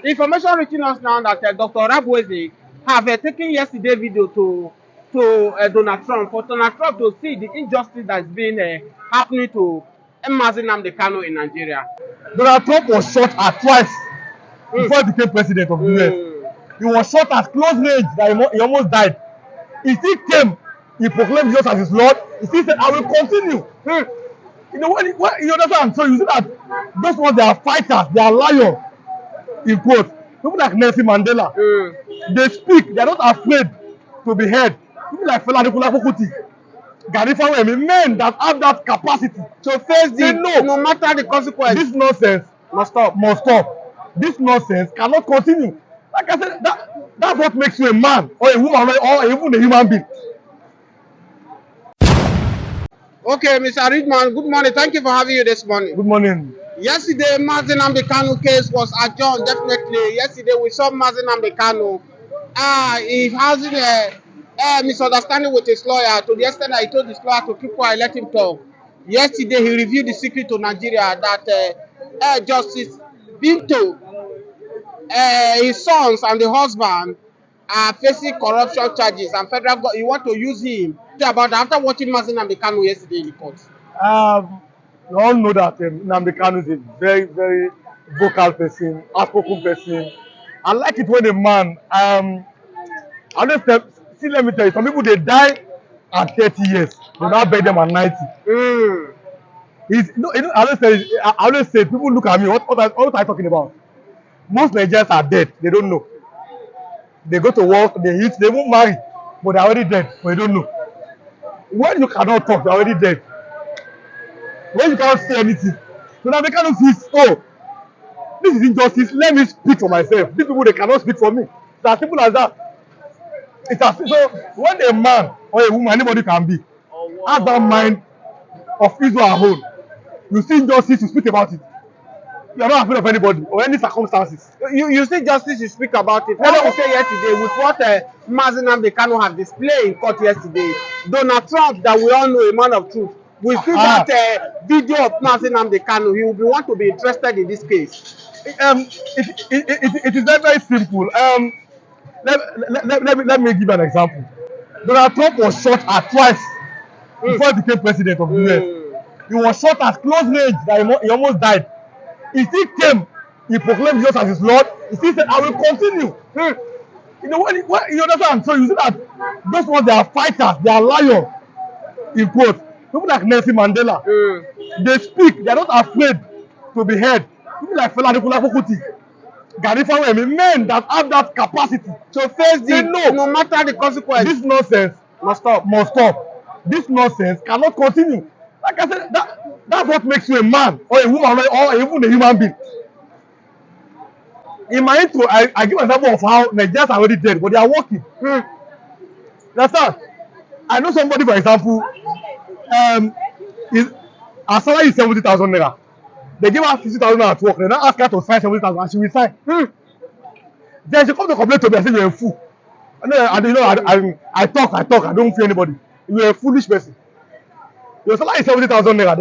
Information reaching us now that Dr. Orabueze have taken yesterday video to Donald Trump for Donald Trump to see the injustice that's been happening to Nnamdi Kanu in Nigeria. Donald Trump was shot at twice before he became president of the US. He was shot at close range that he almost died. He still came, he proclaimed Jesus as his Lord. He still said, I will continue. You know, when you understand? So you see that those ones, they are fighters, they are lions, in quotes. People like Nelson Mandela, they speak, they are not afraid to be heard. People like Fela Kuti, Garifa, men that have that capacity to face the no matter the consequence. This nonsense must stop. This nonsense cannot continue. Like I said, that's what makes you a man or a woman or even a human being. Okay, Mr. Ridman, good morning. Thank you for having you this morning. Good morning. Yesterday, Nnamdi Kanu case was adjourned, definitely. Yesterday, we saw Nnamdi Kanu. He has a misunderstanding with his lawyer to the extent that he told his lawyer to keep quiet, let him talk. Yesterday, he revealed the secret to Nigeria that Justice Binto, his sons and the husband are facing corruption charges, and federal government, you want to use him. About that, after watching Nnamdi Kanu yesterday in the court. We all know that Nnamdi Kanu is a very, very vocal person, outspoken person. I like it when a man, see, let me tell you, some people, they die at 30 years. They now bury them at 90. I always say, people look at me, what are you talking about? Most Nigerians are dead, they don't know. They go to work, they eat, they won't marry, but they're already dead, but they don't know. When you cannot talk, they're already dead. When you cannot say anything, so now they cannot see, oh, this is injustice, let me speak for myself. These people, they cannot speak for me. It's as simple as that. So when a man or a woman, anybody can be, has that mind of his or her own, you see injustice, you speak about it. You are not afraid of anybody or any circumstances. You see justice, you speak about it. What we say yesterday with what Nnamdi Kanu have displayed in court yesterday, Donald Trump, that we all know, a man of truth, we see that video of Nnamdi Kanu, he will be want to be interested in this case. It is very, very simple. Let me give an example. Donald Trump was shot at twice before he became president of the US. He was shot at close range that he almost died. He still came, he proclaimed Jesus as his Lord. He still said, I will continue. You know, when you understand? So you see that those ones, they are fighters, they are lions, in quotes. People like Nelson Mandela, they speak, they are not afraid to be heard. People like Fela Kuti, Garifa, men that have that capacity to face the no matter the consequence. This nonsense must stop. This nonsense cannot continue. Like I said, that's what makes you a man or a woman or even a human being. In my intro, I give an example of how Nigerians are already dead, but they are working. Understand? I know somebody, for example, her salary is 70,000 naira. They give her 50,000 naira at work. They now ask her to sign 70,000, and she will sign. Then she come to complain to me and say, you're a fool. I talk, I don't fear anybody. You're a foolish person. Your salary is 70,000 naira.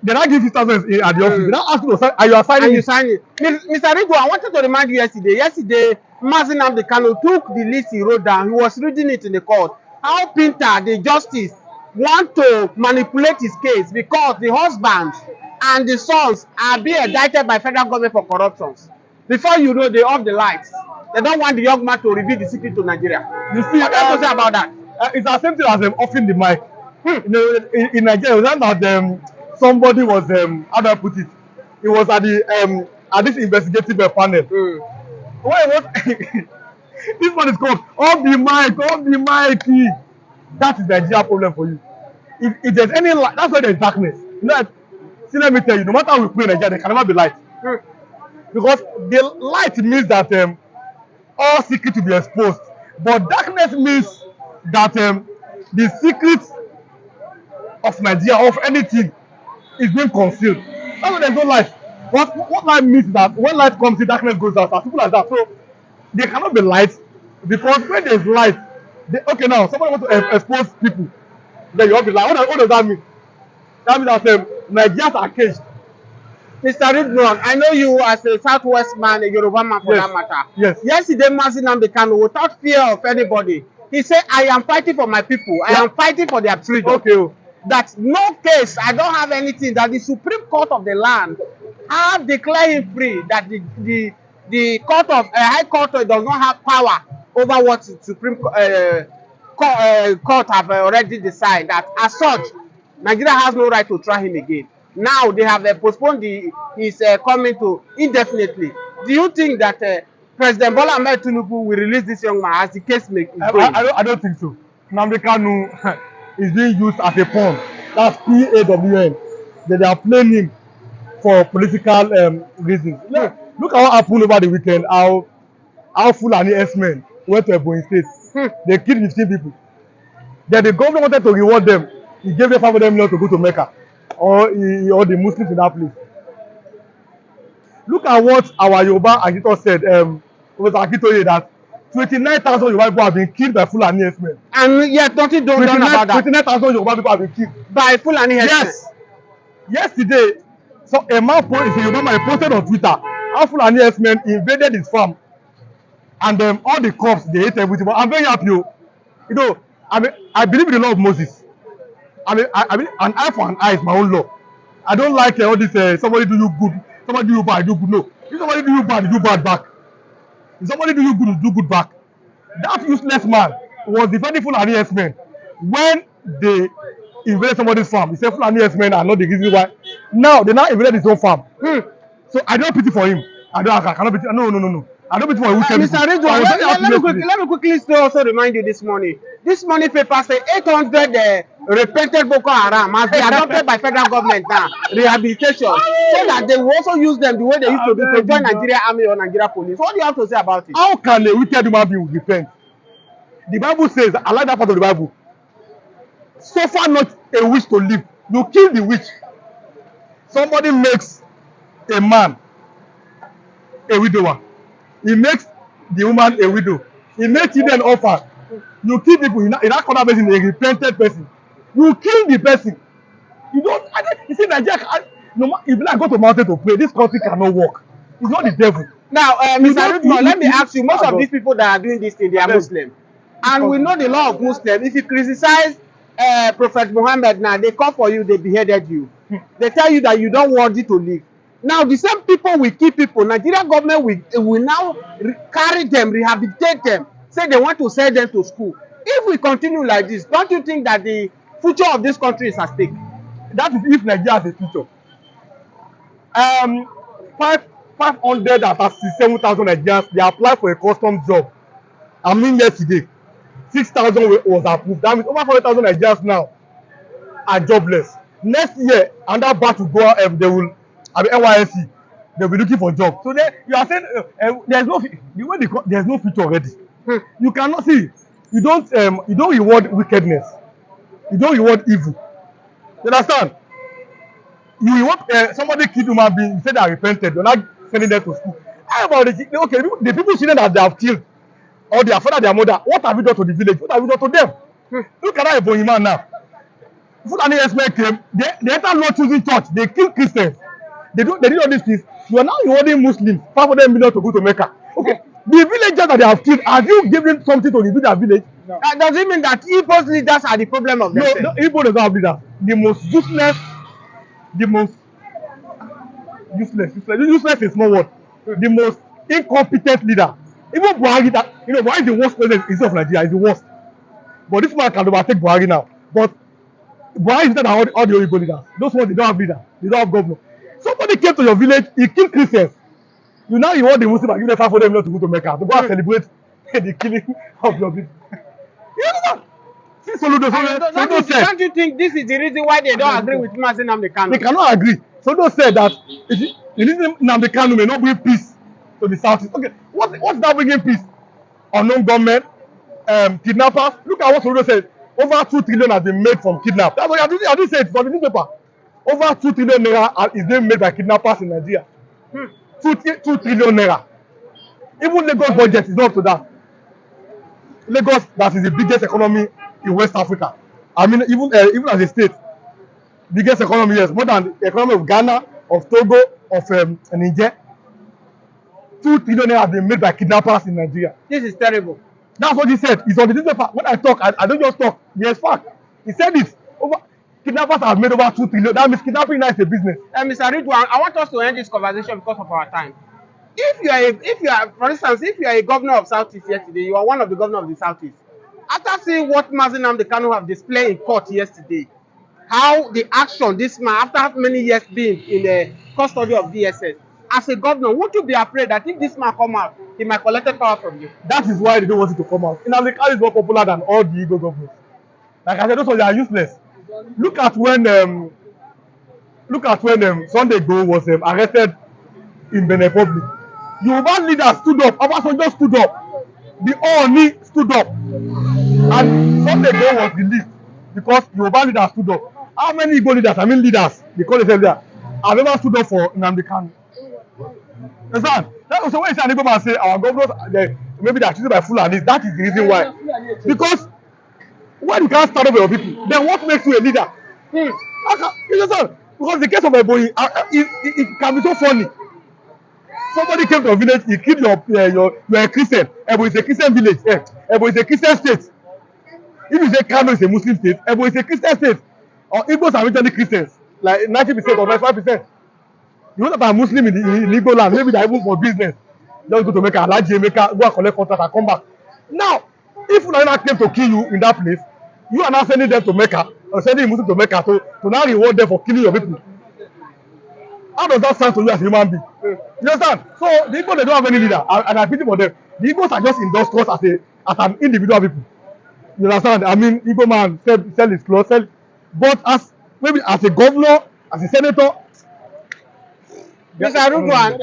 They now give 50,000 at the office. They now ask you to sign, and you are signing. And you sign it. Mr. Rigo, I wanted to remind you yesterday. Yesterday, Nnamdi Kanu took the list he wrote down. He was reading it in the court. How Pinter, the justice, want to manipulate his case because the husband and the sons are being indicted by federal government for corruptions. Before you know, they off the lights. They don't want the young man to reveal the secret to Nigeria. You see, what do you have to say about that? It's the same thing as offering the mic. You know, in Nigeria, it was not that somebody was how do I put it? It was at this investigative panel. Why was this one is called off the mic. That is the Nigeria problem for you. If there's any light, that's why there's darkness. You know, see, let me tell you, no matter how we play in Nigeria, there can never be light. Because the light means that all secrets will be exposed. But darkness means that the secrets of Nigeria, of anything, is being concealed. That's why there's no light. What light means is that when light comes in, darkness goes out. As simple like that. So there cannot be light, because when there's light, okay, now somebody wants to expose people, then you have the light. What does that mean? That means that Nigerians are caged. Mr. Ridwan, I know you as a Southwest man, a Yoruba man for Yes. that matter. Yes. Yesterday, Nnamdi Kanu, without fear of anybody, he said, I am fighting for my people. I Yeah. am fighting for their freedom. Okay. Oh. That no case, I don't have anything, that the Supreme Court of the land have declared him free, that the court of High Court does not have power over what the Supreme Court have already decided, that as such, Nigeria has no right to try him again. Now they have postponed his coming to indefinitely. Do you think that President Bola Ahmed Tinubu will release this young man as the case may is going? I don't think so. Nnamdi Kanu is being used as a pawn. That's PAWN. They are playing him for political reasons. Look at what happened over the weekend. How Fulani S-men went to Ebonyi State. They killed 15 people. Then the government wanted to reward them. He gave them 500 million to go to Mecca, or the Muslims in that place. Look at what our Yoruba Agito said. Was Akitoye that 29,000 Yoruba people have been killed by Fulani S-men. And yet nothing done about that. 29,000 Yoruba people have been killed By Fulani herdsmen. Yes. Yesterday, so a man Yoruba man posted on Twitter how Fulani S-men invaded his farm, and all the crops they ate everything. But I'm very happy. You know, I believe in the law of Moses. I mean, an eye for an eye is my own law. I don't like all this. Somebody do you good, somebody do you bad, do good. No, if somebody do you bad, you do bad back. If somebody do you good, you do good back. That useless man was defending Fulani S-men when they invaded somebody's farm. He said Fulani S-men are not the reason why. Now they invaded his own farm. So I don't pity for him. I cannot pity. No. I don't pity for him. Mr. Ridwan, let me quickly still also remind you this morning. This morning paper say 800 repented Boko Haram must be adopted by federal government now. Rehabilitation. So that they will also use them the way they used to do to join Nigeria Army or Nigeria Police. What do you have to say about it? How can a wicked human being repent? The Bible says, I like that part of the Bible. Suffer not a witch to live. You kill the witch. Somebody makes a man a widower. He makes the woman a widow. He makes children orphan. You kill people in that corner person, a repented person. You kill the person. You don't. You see, Nigeria. If I go to mountain to pray, this country cannot work. It's not the devil. Now, Mr. Ridwan, let me ask you. Most of these people that are doing this thing, they are Muslim, and we know the law of Muslim. If you criticize Prophet Muhammad now, they come for you, they beheaded you. They tell you that you don't worthy to live. Now, the same people will kill people. Nigerian government will now carry them, rehabilitate them, say they want to send them to school. If we continue like this, don't you think that the future of this country is at stake? That is if Nigeria has a future. 537,000 Nigerians, they applied for a custom job. I mean, yesterday, 6,000 was approved. That means over 400,000 Nigerians now are jobless. Next year, another batch will go. They will. NYSC, they'll be looking for jobs. So you are saying there's no future already. You cannot see. You don't reward wickedness. You don't reward evil. You understand? You reward somebody killed human being. You say they are repented. You're not sending them to school. How about the people children that they have killed, or their father, their mother? What have you done to the village? What have you done to them? Look at that Ebonyi man now. Fulani S-men came. They enter not choosing church. They kill Christians. They did all these things. You are now rewarding Muslims 500 million to go to Mecca. Okay, the villagers that they have killed, have you given something to rebuild their village? No. Does it mean that Igbo's leaders are the problem of themselves? No, Igbo does not have leaders. The most useless is a small word. The most incompetent leader. Even Buhari, Buhari is the worst president of Nigeria. Is the worst. But this man can overtake Buhari now. But Buhari is better than all the Igbo leaders. Those ones, they don't have leaders. They don't have governor. Somebody came to your village, he killed Christians. You now reward the Muslims and give them 500 million to go to Mecca to go and celebrate the killing of your people. You know that? Don't you think this is the reason why they don't agree with Nnamdi Kanu? They cannot agree. Sodo said that Nnamdi Kanu may not bring peace to the southeast. Okay, what's that bringing peace? Unknown government, kidnappers. Look at what Sodo said. Over 2 trillion has been made from kidnapping. That's what I didn't say it from the newspaper. Over 2 trillion naira is being made by kidnappers in Nigeria. 2 trillion naira. Even Lagos budget is not up to that. Lagos, that is the biggest economy in West Africa. I mean, even as a state, biggest economy, yes, more than the economy of Ghana, of Togo, of Niger. 2 trillion naira have been made by kidnappers in Nigeria. This is terrible. That's what he said. It's on the newspaper. When I talk, I don't just talk. There's fact. He said it. Kidnappers have made over 2 trillion. That means kidnapping now is a business. Mr. Ridwan, I want us to end this conversation because of our time. If you are, for instance, if you are a governor of Southeast yesterday, you are one of the governors of the Southeast. After seeing what Nnamdi Kanu have displayed in court yesterday, how the action this man, after how many years being in the custody of DSS, as a governor, would you be afraid that if this man come out, he might collect power from you? That is why they don't want it to come out. Nnamdi Kanu is more popular than all the Igbo governors. Like I said, those ones are useless. Look at when Sunday Igboho was arrested in Benin Republic. Yoruba leaders stood up. Obasanjo stood up. The Oni stood up. And Sunday Igboho was released because Yoruba leaders stood up. How many Igbo leaders, leaders, they call themselves there, have ever stood up for Nnamdi Kanu? Understand? So when you say an Igbo man say our governors, maybe they are treated by Fulanis, that is the reason why. Because when you can't stand up for your people, then what makes you a leader? You understand? Because the case of Ebonyi, it can be so funny. Somebody came to a village, he killed you're a Christian. Ebonyi is a Christian village. Ebonyi is a Christian state. If you say Kano is a Muslim state, Ebonyi is a Christian state. Or Igbos are originally Christians, like 90% or 95%. You know that I'm Muslim in Igbo land, maybe they're even for business. Just go to Mecca, Alaji, Mecca, go and collect contract and come back. Now, if Fulani came to kill you in that place, you are now sending them to Mecca, or sending Muslim to Mecca to now reward them for killing your people. How does that sound to you as a human being? You understand? So the Igbo, they don't have any leader, and I pity for them. The Igbos are just industrious as an individual people. You understand? I mean, Igbo man sell his clothes, but maybe as a governor, as a senator. Mr. Rugwan,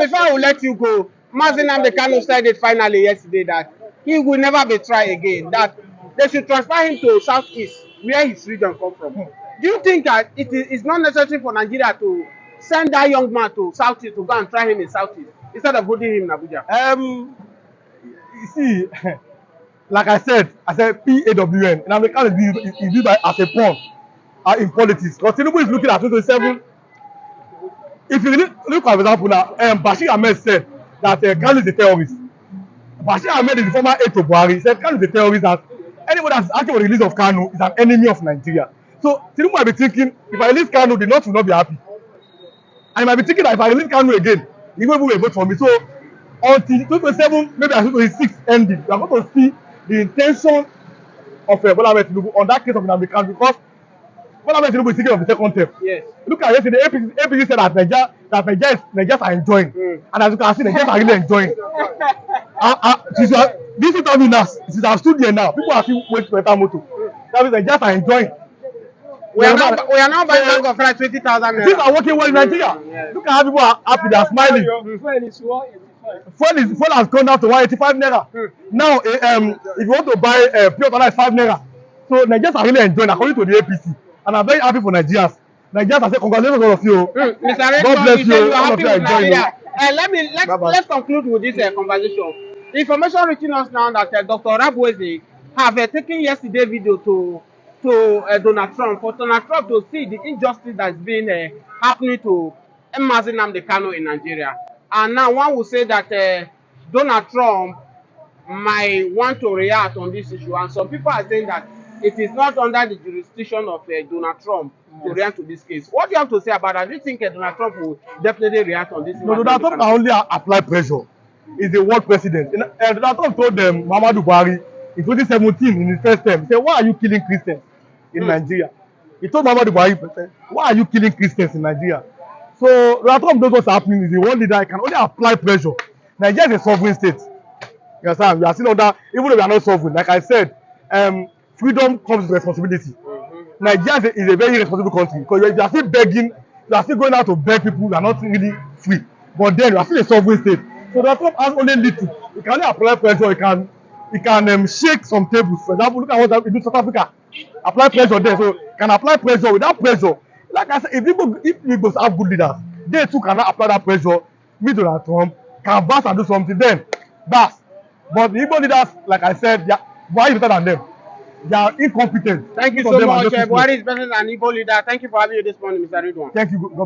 before I will let you go, Nnamdi Kanu said it finally yesterday that he will never be tried again, that they should transfer him to Southeast, where his region come from. Do you think that it is not necessary for Nigeria to send that young man to Southeast to go and try him in Southeast instead of holding him in Abuja? You see, like I said PAWN, and Nnamdi Kanu is used as a pawn in politics. Because Tinubu is looking at 2027. If you look for example now, Bashir Ahmed said that Kanu is a terrorist. Bashir Ahmed is the former aide to Buhari. He said Kanu is a terrorist, that anybody that's asking for the release of Kanu is an enemy of Nigeria. So Tinubu might be thinking, if I release Kanu, the North will not be happy. And he might be thinking that if I release Kanu again, he will vote for me. So until 2027, maybe until 2026 ending, we are going to see the intention of Bola Ahmed Tinubu on that case of Nnamdi Kanu, because Bola Ahmed Tinubu is thinking of the second term. Yes. Look at yesterday, APC said that Nigerians are enjoying. And as you can see, Nigerians are really enjoying. This is what now. Since I've stood here now, people are still waiting to enter motor. That means Nigerians are enjoying. We are now buying bag of rice 20,000 naira. Things are working well in Nigeria. Yes. Look at how people are happy, they are smiling. Fuel has gone down to 185 naira. Now, if you want to buy pure water, it's 5 naira. So Nigerians are really enjoying according to the APC. And I'm very happy for Nigerians. Nigerians are saying congratulations to all of you. Mr. God bless you. All of you are enjoying. Let's conclude with this conversation. The information reaching us now that Dr. Orabueze have taken yesterday video to Donald Trump, for Donald Trump to see the injustice that's been happening to Nnamdi Kanu in Nigeria. And now one will say that Donald Trump might want to react on this issue. And some people are saying that it is not under the jurisdiction of Donald Trump to react to this case. What do you have to say about that? Do you think Donald Trump will definitely react on this? No, Donald Trump can only apply pressure. He's the world president. Donald Trump told them, Muhammadu Buhari, in 2017, in his first term, he said, why are you killing Christians in Nigeria? He told Muhammadu Buhari, why are you killing Christians in Nigeria? So Donald Trump knows what's happening. He's the world leader. He can only apply pressure. Nigeria is a sovereign state. You understand? We are still under, even though we are not sovereign. Like I said, freedom comes with responsibility. Nigeria is a very responsible country, because if you are still begging, you are still going out to beg people, you are not really free. But then you are still a sovereign state. So Donald Trump has only little. He can only apply pressure. He can shake some tables. For example, look at what he did in South Africa. Apply pressure there. So he can apply pressure. Without pressure, like I said, if Igbos have good leaders, they too cannot apply that pressure. Meet Donald Trump, can pass and do something, then that's. But the Igbo leaders, like I said, why are you better than them? They are incompetent. Thank you Most of so them are much. just useless. Buhari is better than Igbo leader. Thank you for having you this morning, Mr. Ridwan. Thank you. God